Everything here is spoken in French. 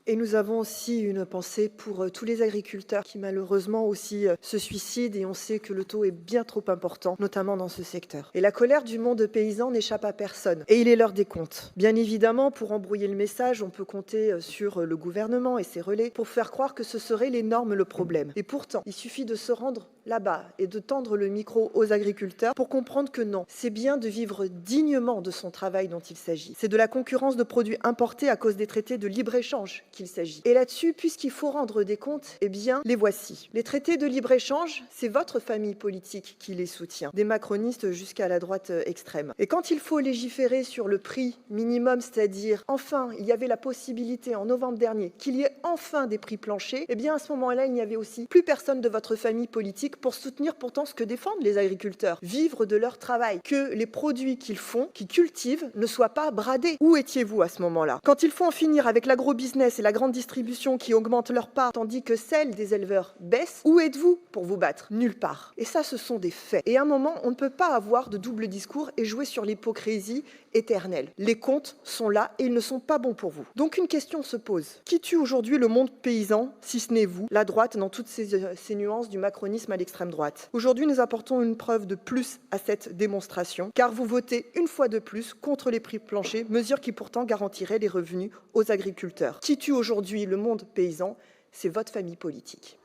Et nous avons aussi une pensée pour tous les agriculteurs qui malheureusement aussi se suicident et on sait que le taux est bien trop important, notamment dans ce secteur. Et la colère du monde paysan n'échappe à personne et il est l'heure des comptes. Bien évidemment, pour embrouiller le message, on peut compter sur le gouvernement et ses relais pour faire croire que ce serait les normes le problème. Et pourtant, il suffit de se rendre là-bas et de tendre le micro aux agriculteurs pour comprendre que non, c'est bien de vivre dignement de son travail dont il s'agit. C'est de la concurrence de produits importés à cause des traités de libre-échange qu'il s'agit. Et là-dessus, puisqu'il faut rendre des comptes, eh bien, les voici. Les traités de libre-échange, c'est votre famille politique qui les soutient, des macronistes jusqu'à la droite extrême. Et quand il faut légiférer sur le prix minimum, c'est-à-dire, enfin, il y avait la possibilité en novembre dernier qu'il y ait enfin des prix planchers, eh bien, à ce moment-là, il n'y avait aussi plus personne de votre famille politique pour soutenir pourtant ce que défendent les agriculteurs, vivre de leur travail, que les produits qu'ils font, qu'ils cultivent, ne soient pas bradés. Où étiez-vous à ce moment-là? Quand il faut en finir avec l'agro-business et la grande distribution qui augmentent leur part, tandis que celle des éleveurs baisse, où êtes-vous pour vous battre? Nulle part. Et ça, ce sont des faits. Et à un moment, on ne peut pas avoir de double discours et jouer sur l'hypocrisie éternelle. Les comptes sont là et ils ne sont pas bons pour vous. Donc une question se pose. Qui tue aujourd'hui le monde paysan, si ce n'est vous, la droite, dans toutes ces nuances du macronisme à l'extrême droite? Aujourd'hui, nous apportons une preuve de plus à cette démonstration, car vous votez une fois de plus contre les prix planchers, mesure qui pourtant garantirait les revenus aux agriculteurs. Qui tue aujourd'hui le monde paysan? C'est votre famille politique.